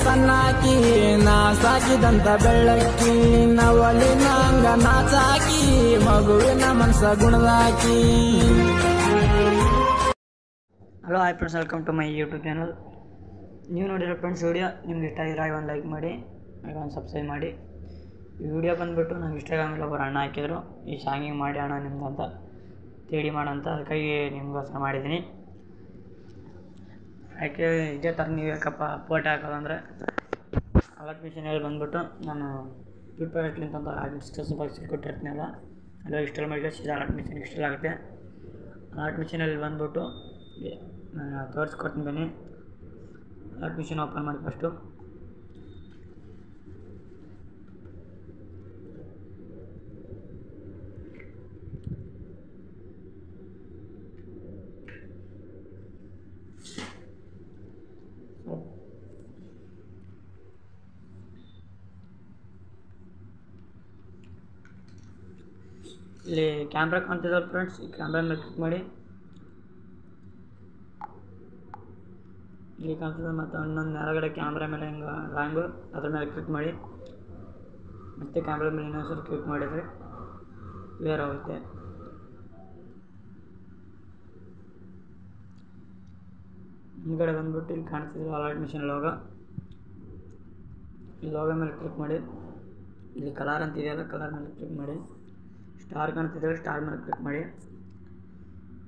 ಸಣ್ಣಾಕಿ ನಾ ಸಾಕಿದಂತ ಬೆಳ್ಳಕ್ಕಿ ನವಲಿನ ಅಂಗ ನಾಚಾಕಿ ಮಗುವಿನ ಮನಸ ಗುಣದಾಕಿ. Hello hi friends, welcome to my YouTube channel. ನೀವು ನೋಡಿರೋ ಫ್ರೆಂಡ್ಸ್ ವಿಡಿಯೋ ನಿಮ್ಗೆ ಇಷ್ಟ ಆಗಿರೋ ಒಂದು ಲೈಕ್ ಮಾಡಿ, ಹಾಗೆ ಒಂದು ಸಬ್ಸ್ಕ್ರೈಬ್ ಮಾಡಿ. ಈ ವಿಡಿಯೋ ಬಂದುಬಿಟ್ಟು ನಂಗೆ ಇನ್ಸ್ಟಾಗ್ರಾಮಲ್ಲಿ ಒಬ್ಬರು ಅಣ್ಣ ಹಾಕಿದ್ರು, ಈ ಸಾಂಗಿಂಗ್ ಮಾಡಿ ಅಣ್ಣ ನಿಮ್ದು ಅಂತ ತಿಳಿ ಮಾಡೋಂತ, ಅದಕ್ಕಾಗಿ ನಿಮಗೋಸ್ಕರ ಮಾಡಿದ್ದೀನಿ. ಯಾಕೆ ಇದೇ ಥರ ನೀವು ಯಾಕಪ್ಪ ಫೋಟೋ ಹಾಕೋದಂದರೆ, ಅಲರ್ಟ್ ಮಿಷನಲ್ಲಿ ಬಂದುಬಿಟ್ಟು ನಾನು ಪ್ರಿಪೇರ್ಟ್ಲಿಂತ ಅಂತ ಡಿಸ್ಕಸ್ ಬಾಕ್ಸ್ ಕೊಟ್ಟಿರ್ತೀನಲ್ಲ, ಅಲ್ಲ ಇನ್ಸ್ಟಾಲ್ ಮಾಡಿದ್ರೆ ಸೀದಾ ಅಲರ್ಟ್ ಮಿಷನ್ ಇನ್ಸ್ಟಾಲ್ ಆಗುತ್ತೆ. ಅಲರ್ಟ್ ಮಿಷನಲ್ಲಿ ಬಂದುಬಿಟ್ಟು ನಾನು ತೋರಿಸ್ಕೊಡ್ತೀನಿ ಬನ್ನಿ. ಅಲರ್ಟ್ ಮಿಷನ್ ಓಪನ್ ಮಾಡಿ ಫಸ್ಟು. ಇಲ್ಲಿ ಕ್ಯಾಮ್ರಾ ಕಾಣ್ತಿದ್ದಲ್ಲ ಫ್ರೆಂಡ್ಸ್, ಈ ಕ್ಯಾಮ್ರಾ ಮೇಲೆ ಕ್ಲಿಕ್ ಮಾಡಿ. ಇಲ್ಲಿ ಕಾಣ್ತಿದ್ದ ಮತ್ತು ಇನ್ನೊಂದು ಮೇಲ್ಗಡೆ ಕ್ಯಾಮ್ರಾ ಮೇಲೆ ಹಿಂಗೆ ರಾಂಗು, ಅದ್ರ ಮೇಲೆ ಕ್ಲಿಕ್ ಮಾಡಿ. ಮತ್ತು ಕ್ಯಾಮ್ರಾ ಮೇಲೆ ಇನ್ನೊಂದ್ಸರಿ ಕ್ಲಿಕ್ ಮಾಡಿದರೆ ಕ್ಲಿಯರ್ ಆಗುತ್ತೆ. ಹಿಂದ್ಗಡೆ ಬಂದುಬಿಟ್ಟು ಇಲ್ಲಿ ಕಾಣ್ತಿದ್ರು ಅಲರ್ಟ್ ಮಿಷನ್ ಲೋಗೋ, ಈ ಲೋಗೋ ಮೇಲೆ ಕ್ಲಿಕ್ ಮಾಡಿ. ಇಲ್ಲಿ ಕಲರ್ ಅಂತ ಇದೆಯಲ್ಲ, ಕಲರ್ ಮೇಲೆ ಕ್ಲಿಕ್ ಮಾಡಿ. ಸ್ಟಾರ್ ಕಾಣ್ತಿದ್ರೆ ಸ್ಟಾರ್ ಮೇಲೆ ಕ್ಲಿಕ್ ಮಾಡಿ.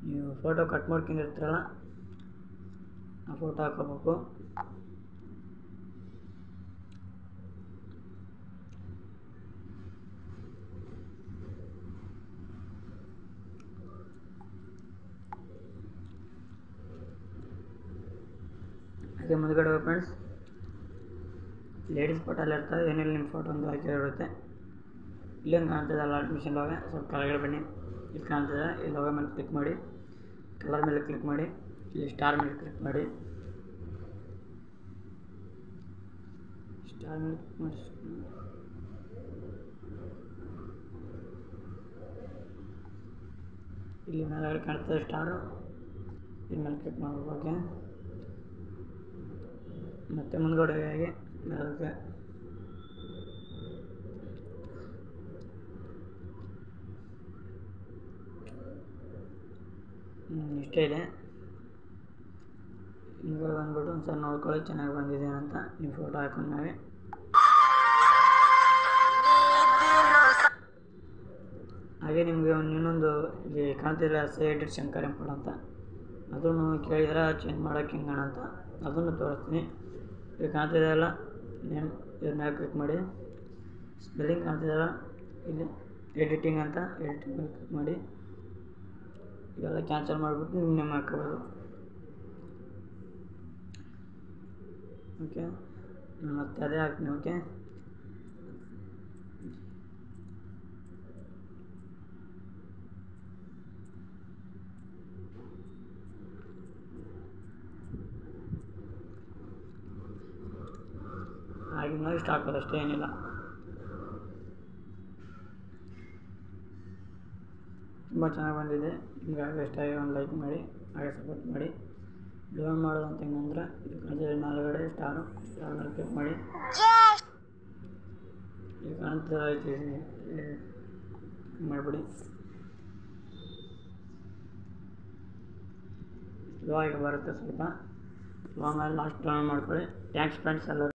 ನೀವು ಫೋಟೋ ಕಟ್ ಮಾಡ್ಕೊಂಡಿರ್ತೀರಲ್ಲ, ಆ ಫೋಟೋ ಹಾಕೋಬೇಕು. ಹಾಗೆ ಮುಂದ್ಗಡೆ ಫ್ರೆಂಡ್ಸ್ ಲೇಡೀಸ್ ಫೋಟೋ ಎಲ್ಲ ಇರ್ತದೆ, ಏನಿಲ್ಲ ನಿಮ್ಮ ಫೋಟೋ ಒಂದು ಹಾಕಿರುತ್ತೆ. ಇಲ್ಲೇನು ಕಾಣ್ತಿದೆ ಅಲರ್ಟ್ ಮಿಷನ್ ಲೋಗೋ, ಸ್ವಲ್ಪ ಕೆಳಗಡೆ ಬನ್ನಿ. ಇಲ್ಲಿ ಕಾಣ್ತಿದೆ, ಈ ಲೋಗೋ ಮೇಲೆ ಕ್ಲಿಕ್ ಮಾಡಿ, ಕಲರ್ ಮೇಲೆ ಕ್ಲಿಕ್ ಮಾಡಿ, ಇಲ್ಲಿ ಸ್ಟಾರ್ ಮೇಲೆ ಕ್ಲಿಕ್ ಮಾಡಿ. ಸ್ಟಾರ್ ಮೇಲೆ ಕ್ಲಿಕ್ ಮಾಡಿ, ಇಲ್ಲಿ ಮೇಲ್ಗಡೆ ಕಾಣ್ತದೆ ಸ್ಟಾರು, ಇಲ್ಲಿ ಮೇಲೆ ಕ್ಲಿಕ್ ಮಾಡಬೇಕು. ಓಕೆ, ಮತ್ತು ಮುಂದ್ಗಡೆ ಹಾಗೆ ಮೇಲಕ್ಕೆ ಇಷ್ಟೇ ಇದೆ. ಮುಂದ್ಗಡೆ ಬಂದ್ಬಿಟ್ಟು ಒಂದು ಸಲ ನೋಡ್ಕೊಳ್ಳಿ ಚೆನ್ನಾಗಿ ಬಂದಿದೆ ಅಂತ ನೀವು ಫೋಟೋ ಹಾಕೊಂಡ್ಮೇಲೆ. ಹಾಗೆ ನಿಮಗೆ ಇನ್ನೊಂದು ಇಲ್ಲಿ ಕಾಣ್ತಿದ್ರೆ ಎಡಿಟ್ ಶಂಕರ್ ಎಂಪಡ್ ಅಂತ, ಅದನ್ನು ಕೇಳಿದ್ರೆ ಚೇಂಜ್ ಮಾಡೋಕ್ಕೆ ಹೆಂಗಣ ಅಂತ ಅದನ್ನು ತೋರಿಸ್ತೀನಿ. ಈಗ ಕಾಣ್ತಿದೆಯಲ್ಲ ನೇಮ್, ಇದ್ರ ಮೇಲೆ ಕ್ಲಿಕ್ ಮಾಡಿ. ಸ್ಪೆಲ್ಲಿಂಗ್ ಕಾಣ್ತಿದೆಯಲ್ಲ, ಇಲ್ಲಿ ಎಡಿಟಿಂಗ್ ಅಂತ, ಎಡಿಟಿಂಗ್ ಮೇಲೆ ಕ್ಲಿಕ್ ಮಾಡಿ. ಇವೆಲ್ಲ ಕ್ಯಾನ್ಸಲ್ ಮಾಡಿಬಿಟ್ಟು ನಿಮ್ಮ ನೇಮ್ ಹಾಕೋಬೋದು. ಓಕೆ, ನಾನು ಮತ್ತೆ ಅದೇ ಹಾಕ್ತೀನಿ. ಓಕೆ, ಆಗಿನ ಇಷ್ಟ ಹಾಕೋದು ಅಷ್ಟೇ, ಏನಿಲ್ಲ. ತುಂಬ ಚೆನ್ನಾಗಿ ಬಂದಿದೆ. ನಿಮ್ಗೆ ಆಗ ಇಷ್ಟ ಆಗಿ ಒಂದು ಲೈಕ್ ಮಾಡಿ, ಹಾಗೆ ಸಪೋರ್ಟ್ ಮಾಡಿ. ಡೌನ್ ಮಾಡೋದು ಅಂತ ಹೆಂಗಂದ್ರೆ ಇದು ಕಾಣ್ತಿದೆ ಮೇಲ್ಗಡೆ ಸ್ಟಾರ್ ಮೇಲೆ ಕ್ಲಿಕ್ ಮಾಡಿ. ಈಗ ಕಾಣ್ತಿದೆ ಮಾಡಿಬಿಡಿ. ಸ್ಲೋ ಆಗಿ ಬರುತ್ತೆ ಸ್ವಲ್ಪ, ಸ್ಲೋ ಮೇಲೆ ಲಾಸ್ಟ್ ಡೌನ್ ಮಾಡ್ಕೊಳ್ಳಿ. ಥ್ಯಾಂಕ್ಸ್ ಫ್ರೆಂಡ್ಸ್ ಎಲ್ಲರೂ.